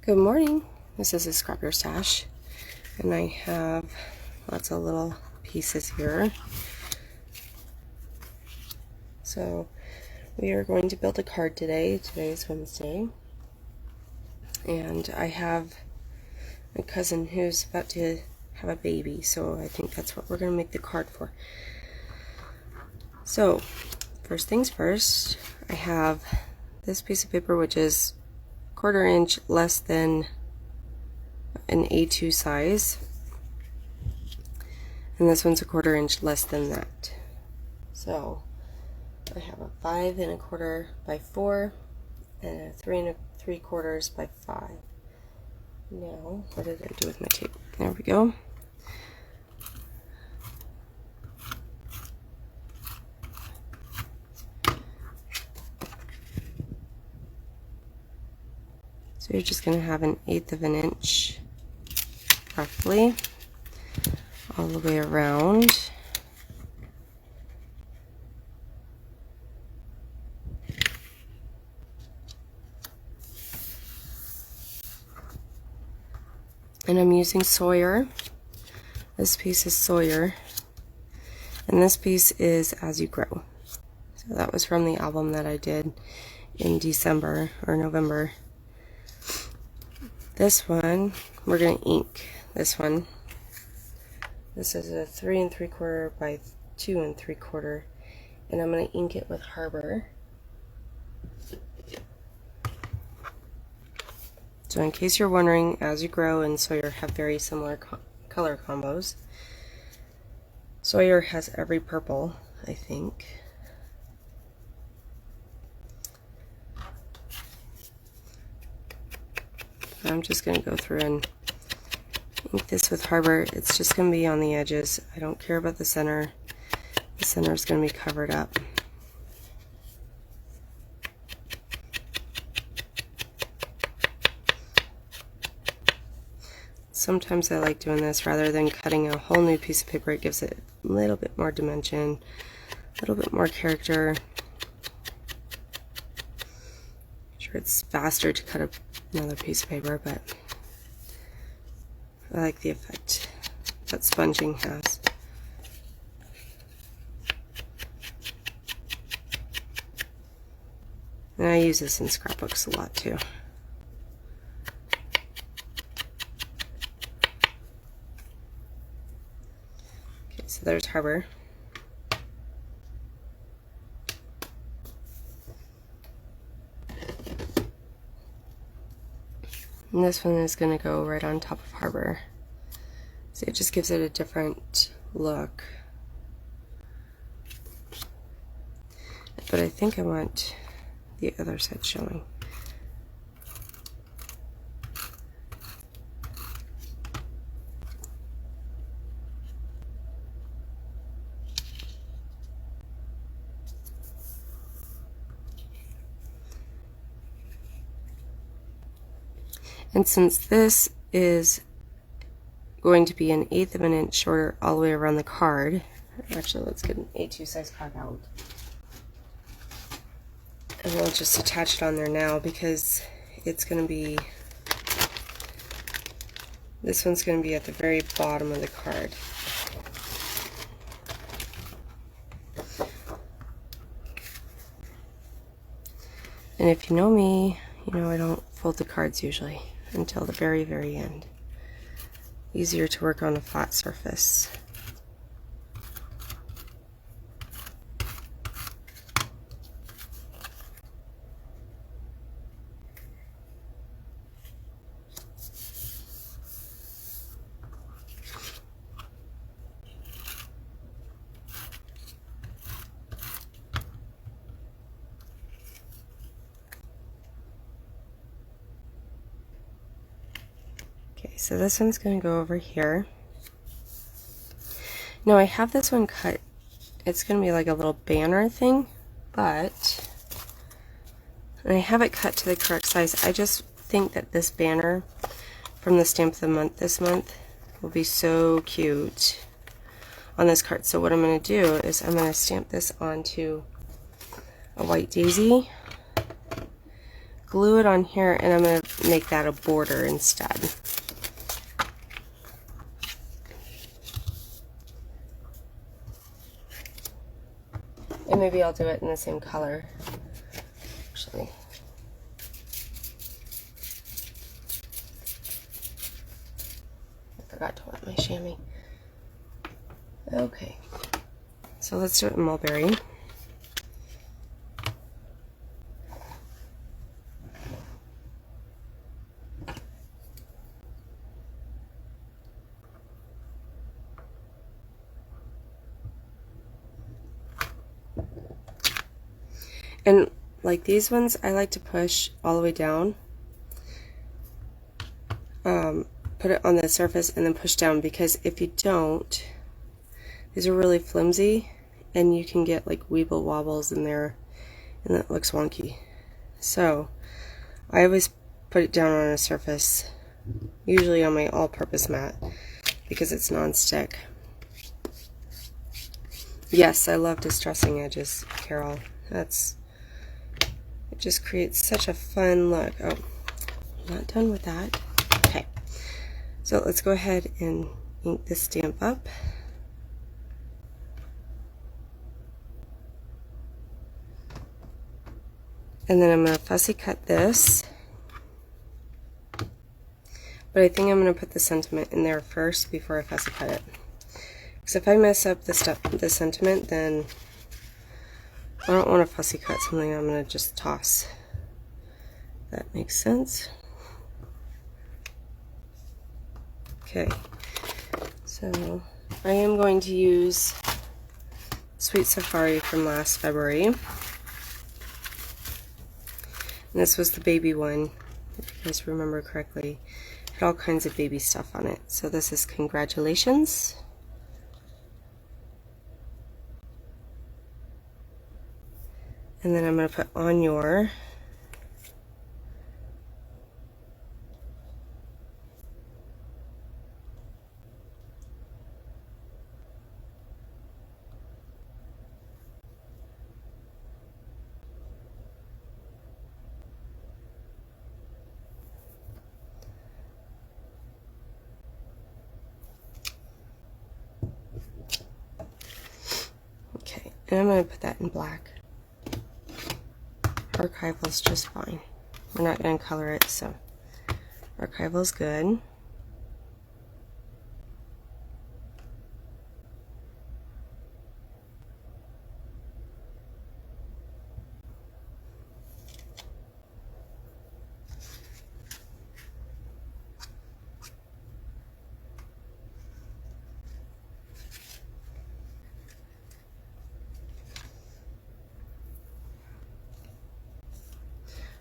Good morning. This is a Scrap Your Stash, and I have lots of little pieces here. So we are going to build a card today. Today is Wednesday, and I have a cousin who's about to have a baby, so I think that's what we're going to make the card for. So first things first, I have this piece of paper, which is 1/4 inch less than an A2 size, and this one's 1/4 inch less than that. So I have a 5 1/4 by 4 and a 3 3/4 by 5. Now, what did I do with my tape? There we go. So you're just going to have 1/8 of an inch roughly all the way around. And I'm using Sawyer. This piece is Sawyer, and this piece is As You Grow. So that was from the album that I did in December or November. This one, we're going to ink this one. This is a 3 3/4 by 2 3/4, and I'm going to ink it with Harbor. So in case you're wondering, As You Grow and Sawyer have very similar color combos. Sawyer has every purple, I think. I'm just going to go through and ink this with Harbor. It's just going to be on the edges. I don't care about the center. The center is going to be covered up. Sometimes I like doing this rather than cutting a whole new piece of paper. It gives it a little bit more dimension, a little bit more character. I'm sure it's faster to cut another piece of paper, but I like the effect that sponging has. And I use this in scrapbooks a lot too. Okay, so there's Harbor. And this one is going to go right on top of Harbor. So it just gives it a different look. But I think I want the other side showing. And since this is going to be 1/8 of an inch shorter all the way around the card, actually let's get an A2 size card out. And we'll just attach it on there now because it's going to be, this one's going to be at the very bottom of the card. And if you know me, you know I don't fold the cards usually until the very, very end. Easier to work on a flat surface. Okay, so this one's going to go over here. Now I have this one cut. It's going to be like a little banner thing, but and I have it cut to the correct size. I just think that this banner from the Stamp of the Month this month will be so cute on this card. So what I'm going to do is I'm going to stamp this onto a white daisy, glue it on here, and I'm going to make that a border instead. And maybe I'll do it in the same color, actually. I forgot to wet my chamois. Okay, so let's do it in mulberry. And like these ones, I like to push all the way down. Put it on the surface and then push down, because if you don't, these are really flimsy and you can get like weeble wobbles in there and that looks wonky. So I always put it down on a surface, usually on my all-purpose mat, because it's non-stick. Yes, I love distressing edges, Carol. It just creates such a fun look. Oh, I'm not done with that. Okay, so let's go ahead and ink this stamp up. And then I'm going to fussy cut this. But I think I'm going to put the sentiment in there first before I fussy cut it. Because if I mess up the sentiment, then I don't want to fussy cut something I'm going to just toss. That makes sense. Okay, so I am going to use Sweet Safari from last February. And this was the baby one, if you guys remember correctly. It had all kinds of baby stuff on it. So this is Congratulations. And then I'm going to put On Your. Okay, and I'm going to put that in black. Archival is just fine. We're not going to color it, so Archival is good.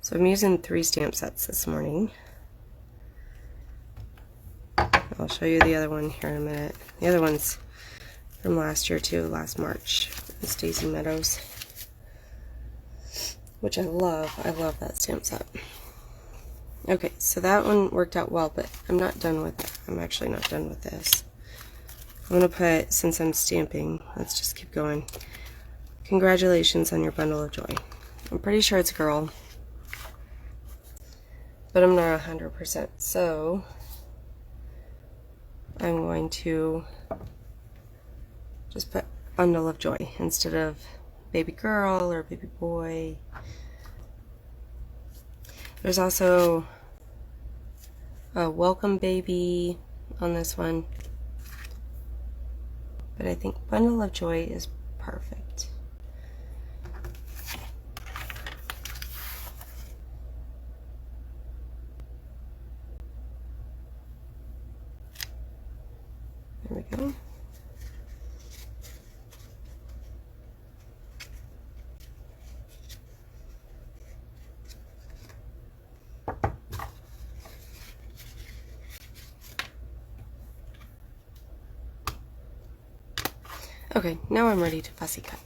So I'm using 3 stamp sets this morning. I'll show you the other one here in a minute. The other one's from last year too, last March. It's Daisy Meadows, which I love. I love that stamp set. Okay, so that one worked out well, but I'm not done with it. I'm actually not done with this. I'm going to put, since I'm stamping, let's just keep going. Congratulations on your bundle of joy. I'm pretty sure it's a girl, but I'm not 100%. So I'm going to just put bundle of joy instead of baby girl or baby boy. There's also a welcome baby on this one, but I think bundle of joy is perfect. There we go. Okay, now I'm ready to fussy cut.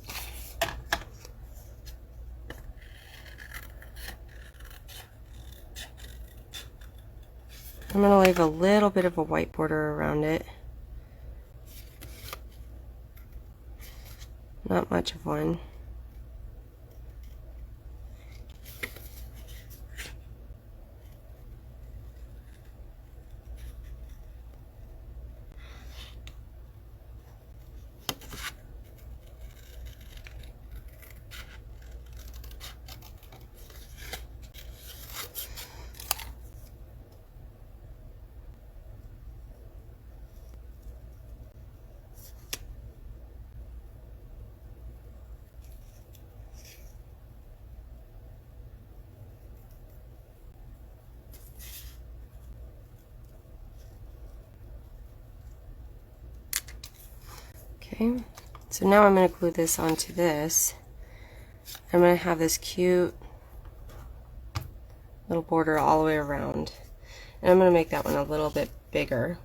I'm going to leave a little bit of a white border around it. Not much of one. Okay, so now I'm going to glue this onto this. I'm going to have this cute little border all the way around. And I'm going to make that one a little bit bigger.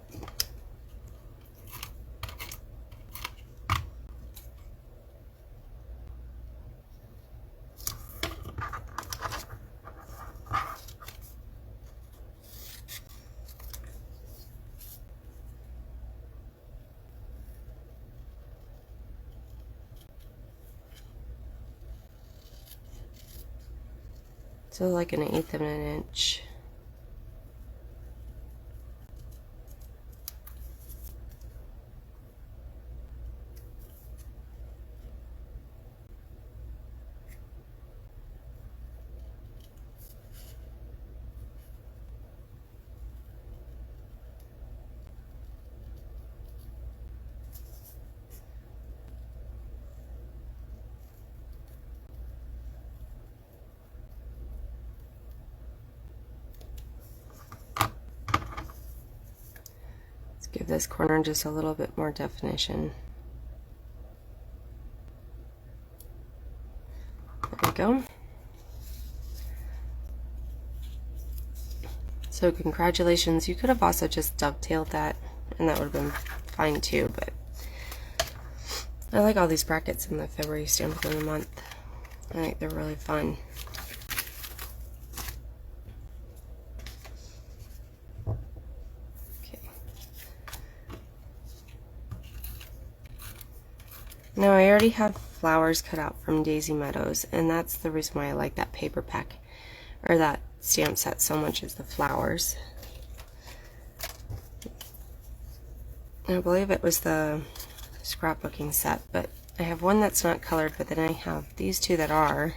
So like 1/8 of an inch. Give this corner just a little bit more definition. There we go. So congratulations. You could have also just dovetailed that and that would have been fine too, but I like all these brackets in the February stamp of the month. I think they're really fun. Now I already have flowers cut out from Daisy Meadows, and that's the reason why I like that paper pack, or that stamp set so much, is the flowers. And I believe it was the scrapbooking set, but I have one that's not colored, but then I have these two that are.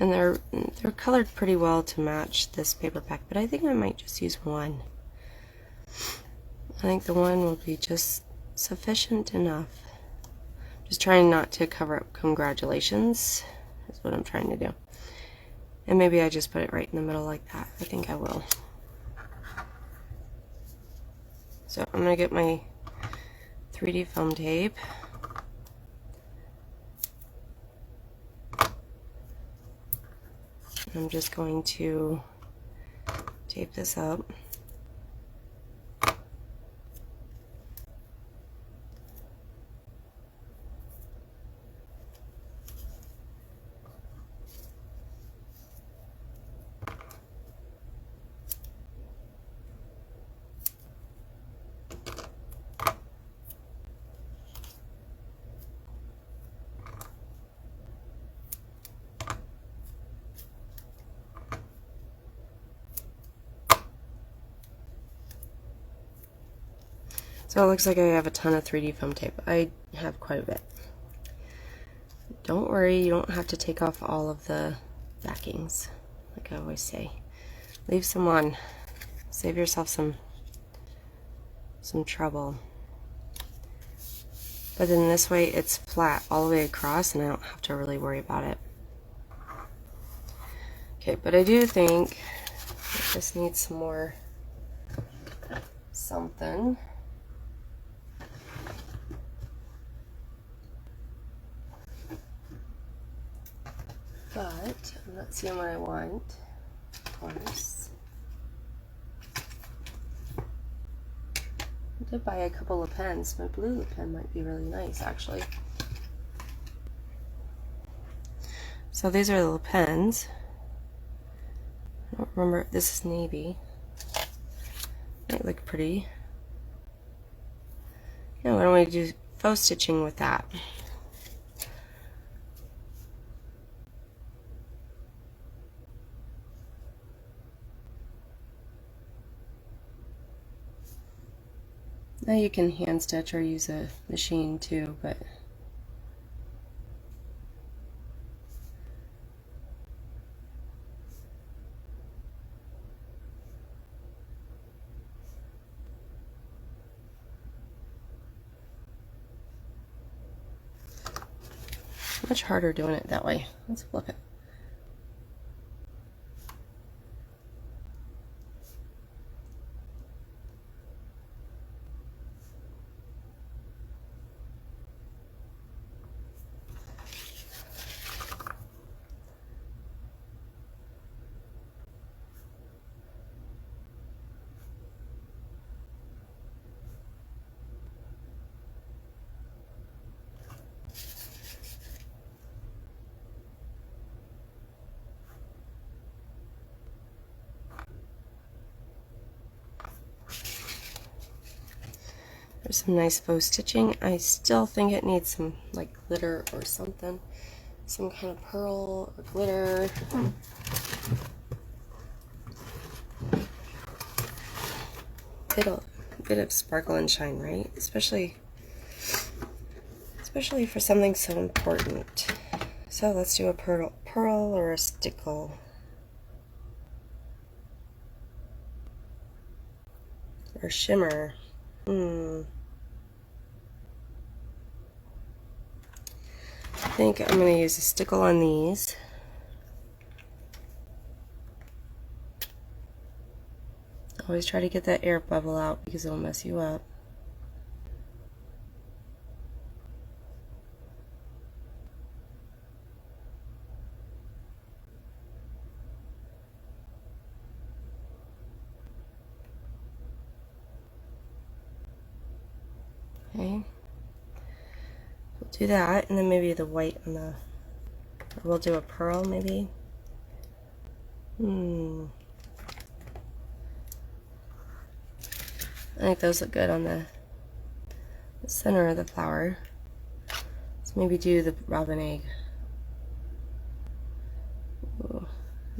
And they're colored pretty well to match this paper pack, but I think I might just use one. I think the one will be just sufficient enough. Just trying not to cover up congratulations is what I'm trying to do. And maybe I just put it right in the middle like that. I think I will. So I'm going to get my 3D foam tape. I'm just going to tape this up. So it looks like I have a ton of 3D foam tape. I have quite a bit. Don't worry, you don't have to take off all of the backings, like I always say. Leave some on. Save yourself some trouble. But then this way it's flat all the way across and I don't have to really worry about it. Okay, but I do think this needs some more something. But I'm not seeing what I want, of course. I did buy a couple of pens. My blue pen might be really nice, actually. So these are little pens. I don't remember, this is navy. Might look pretty. Yeah, why don't we do faux stitching with that? Now you can hand stitch or use a machine too, but much harder doing it that way. Let's flip it. There's some nice faux stitching. I still think it needs some like glitter or something. Some kind of pearl or glitter. Bit of sparkle and shine, right? Especially for something so important. So let's do a pearl or a stickle. Or shimmer. I think I'm going to use a stickle on these. Always try to get that air bubble out because it'll mess you up. Okay. We'll do that, and then maybe the white on the, or we'll do a pearl maybe. I think those look good on the center of the flower. Let's maybe do the robin egg. Ooh,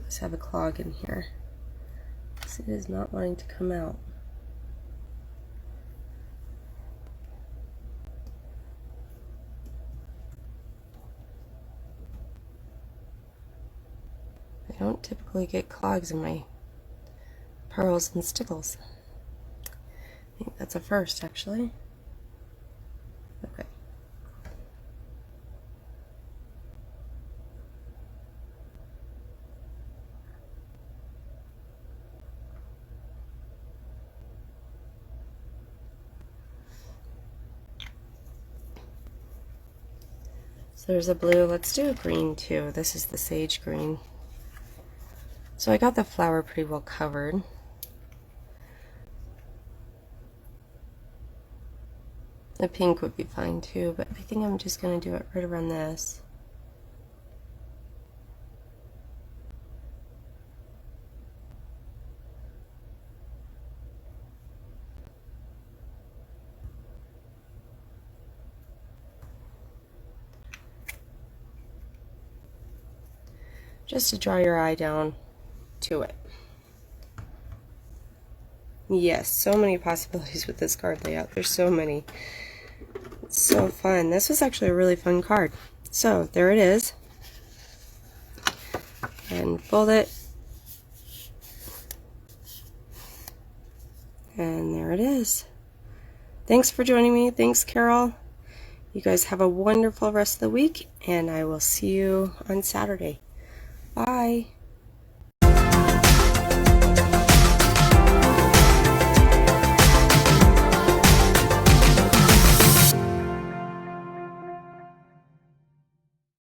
let's have a clog in here. See, it is not wanting to come out. I don't typically get clogs in my pearls and stickles. I think that's a first, actually. Okay. So there's a blue. Let's do a green too. This is the sage green. So I got the flower pretty well covered. The pink would be fine too, but I think I'm just going to do it right around this. Just to draw your eye down to it. Yes, so many possibilities with this card layout. There's so many. It's so fun. This was actually a really fun card. So there it is. And fold it. And there it is. Thanks for joining me. Thanks, Carol. You guys have a wonderful rest of the week, and I will see you on Saturday. Bye.